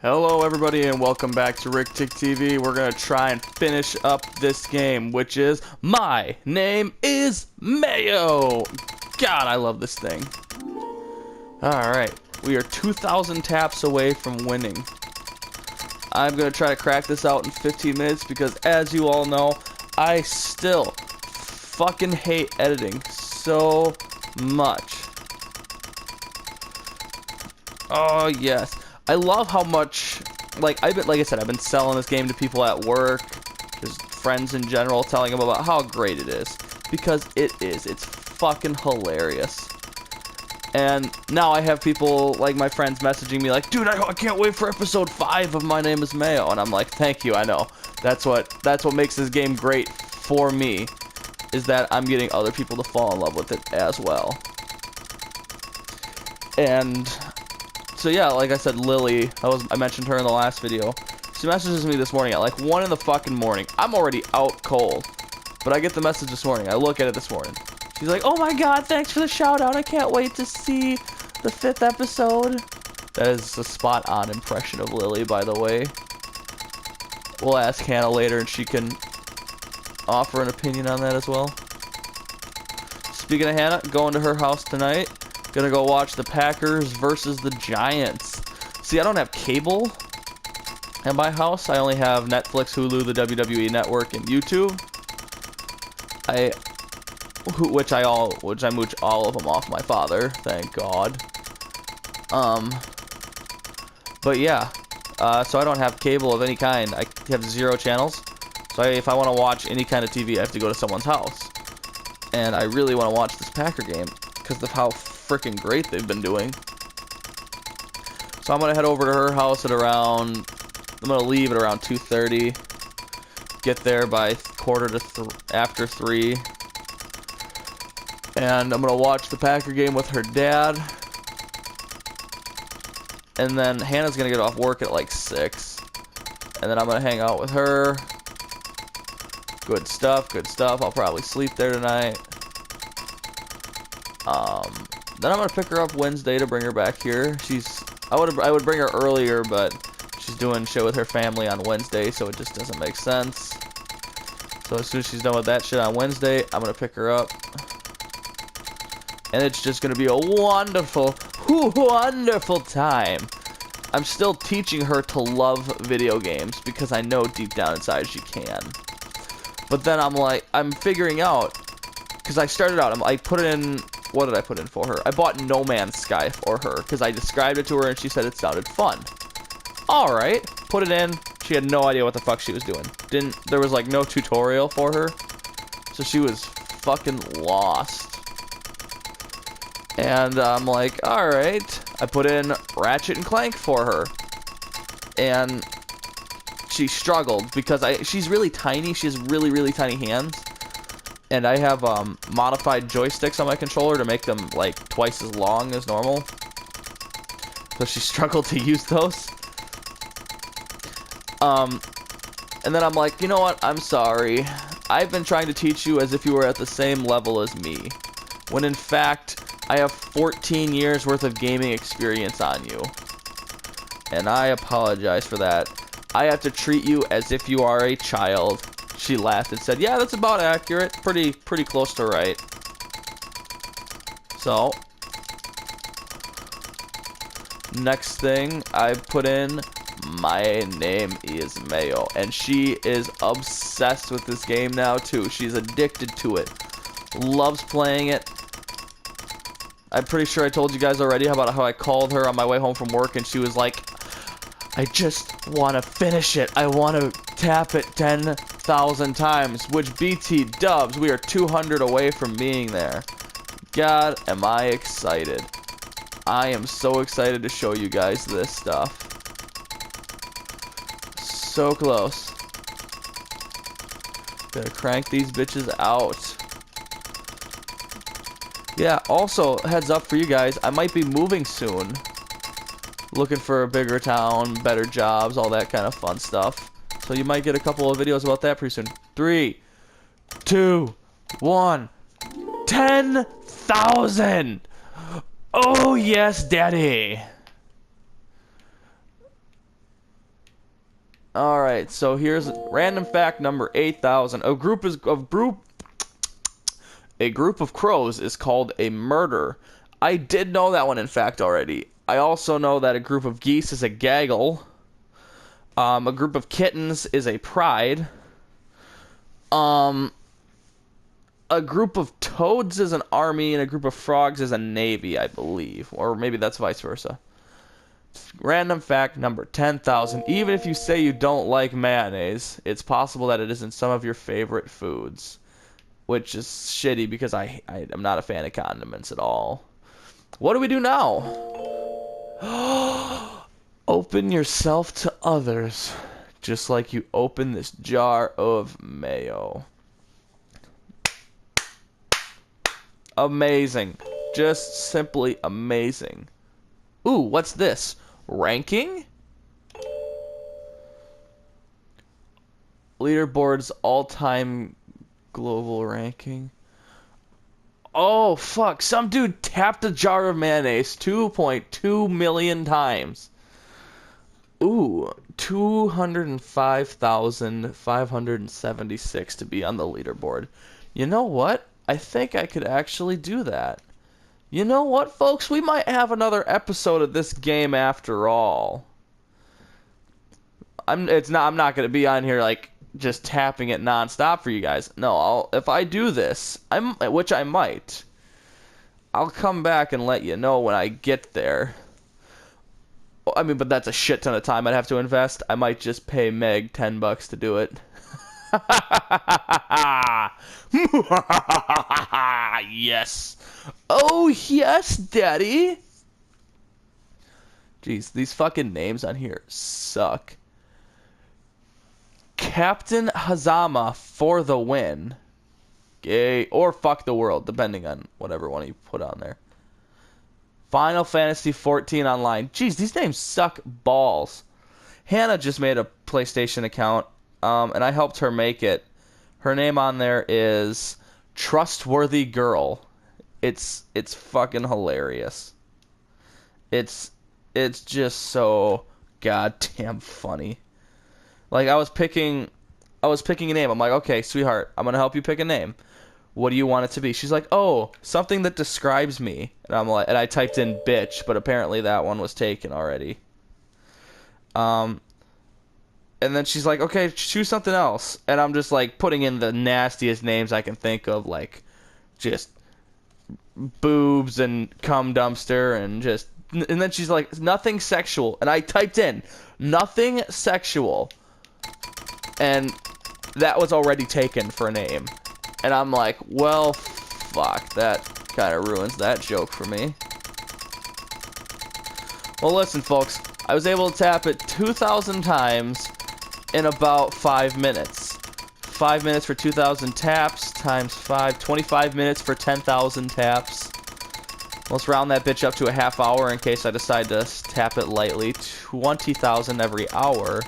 Hello everybody and welcome back to RickTick We're gonna try and finish up this game, which is My Name is Mayo. God, I love this thing. Alright, we are 2,000 taps away from winning. I'm gonna try to crack this out in 15 minutes because, as you all know, I still fucking hate editing so much. Oh yes. I love how much, like I said, I've been selling this game to people at work, just friends in general, telling them about how great it is, because it is. It's fucking hilarious. And now I have people, like my friends, messaging me like, dude, I can't wait for episode 5 of My Name is Mayo. And I'm like, thank you, I know. That's what makes this game great for me, is that I'm getting other people to fall in love with it as well. And so yeah, like I said, Lily, I mentioned her in the last video. She messages me this morning at like 1 in the fucking morning. I'm already out cold, but I get the message this morning. I look at it this morning. She's like, oh my god, thanks for the shout out. I can't wait to see the 5th episode. That is a spot on impression of Lily, by the way. We'll ask Hannah later and she can offer an opinion on that as well. Speaking of Hannah, going to her house tonight. Gonna go watch the Packers versus the Giants. See, I don't have cable at my house. I only have Netflix, Hulu, the WWE Network, and YouTube. Which I mooch all of them off my father, thank God. But yeah, so I don't have cable of any kind. I have 0 channels. So if I want to watch any kind of TV, I have to go to someone's house. And I really want to watch this Packer game because of how freaking great they've been doing. So I'm gonna head over to her house at around, I'm gonna leave at around 2:30, get there by after 3, and I'm gonna watch the Packer game with her dad, and then Hannah's gonna get off work at like 6, and then I'm gonna hang out with her. Good stuff. I'll probably sleep there tonight. Then I'm gonna pick her up Wednesday to bring her back here. I would bring her earlier, but she's doing shit with her family on Wednesday, so it just doesn't make sense. So as soon as she's done with that shit on Wednesday, I'm gonna pick her up, and it's just gonna be a wonderful time. I'm still teaching her to love video games because I know deep down inside she can. But then I'm figuring out, because I started out, I put in. What did I put in for her? I bought No Man's Sky for her because I described it to her and she said it sounded fun. Alright, put it in. She had no idea what the fuck she was doing. There was like no tutorial for her. So she was fucking lost. And I'm like, alright. I put in Ratchet and Clank for her. And she struggled because she's really tiny. She has really, really tiny hands. And I have modified joysticks on my controller to make them like twice as long as normal. So she struggled to use those. And then I'm like, you know what? I'm sorry. I've been trying to teach you as if you were at the same level as me. When in fact, I have 14 years worth of gaming experience on you. And I apologize for that. I have to treat you as if you are a child. She laughed and said, yeah, that's about accurate. Pretty close to right. So, next thing I put in, My Name is Mayo. And she is obsessed with this game now, too. She's addicted to it. Loves playing it. I'm pretty sure I told you guys already about how I called her on my way home from work, and she was like, I just want to finish it. I want to tap it 10,000 times, which BT dubs, we are 200 away from being there. God, am I excited. I am so excited to show you guys this stuff. So close. Gotta crank these bitches out. Yeah, also, heads up for you guys, I might be moving soon. Looking for a bigger town, better jobs, all that kind of fun stuff. So you might get a couple of videos about that pretty soon. 3, 2, 1. 10,000! Oh yes, daddy! All right, so here's random fact number 8,000. A group of crows is called a murder. I did know that one, in fact, already. I also know that a group of geese is a gaggle. A group of kittens is a pride. Um, a group of toads is an army, and a group of frogs is a navy, I believe. Or maybe that's vice versa. Random fact number 10,000. Even if you say you don't like mayonnaise, it's possible that it is in some of your favorite foods. Which is shitty because I'm not a fan of condiments at all. What do we do now? Open yourself to others. Just like you open this jar of mayo. Amazing. Just simply amazing. Ooh, what's this? Ranking? Leaderboard's all-time global ranking. Oh, fuck. Some dude tapped a jar of mayonnaise 2.2 million times. Ooh, 205,576 to be on the leaderboard. You know what? I think I could actually do that. You know what, folks? We might have another episode of this game after all. I'm not gonna be on here like just tapping it nonstop for you guys. No, if I do this, which I might, I'll come back and let you know when I get there. I mean, but that's a shit ton of time I'd have to invest. I might just pay Meg $10 to do it. Yes. Oh, yes, Daddy. Jeez, these fucking names on here suck. Captain Hazama for the win. Gay. Or fuck the world, depending on whatever one you put on there. Final Fantasy 14 online. Jeez, these names suck balls. Hannah just made a PlayStation account, and I helped her make it. Her name on there is Trustworthy Girl. It's fucking hilarious. It's just so goddamn funny. Like I was picking a name. I'm like, okay, sweetheart, I'm gonna help you pick a name. What do you want it to be? She's like, oh, something that describes me. And I'm like, and I typed in bitch, but apparently that one was taken already. And then she's like, okay, choose something else. And I'm just like putting in the nastiest names I can think of, like just boobs and cum dumpster and just. And then she's like, nothing sexual. And I typed in nothing sexual. And that was already taken for a name. And I'm like, well, fuck, that kind of ruins that joke for me. Well, listen, folks, I was able to tap it 2,000 times in about 5 minutes. 5 minutes for 2,000 taps times 5, 25 minutes for 10,000 taps. Let's round that bitch up to a half hour in case I decide to tap it lightly. 20,000 every hour.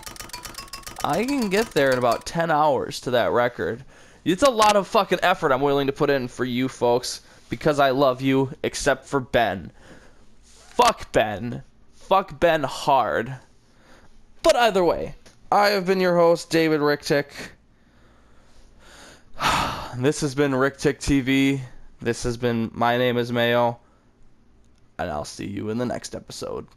I can get there in about 10 hours to that record. It's a lot of fucking effort I'm willing to put in for you folks because I love you, except for Ben. Fuck Ben. Fuck Ben hard. But either way, I have been your host, David Ricktick. This has been Ricktick TV. This has been My Name is Mayo. And I'll see you in the next episode.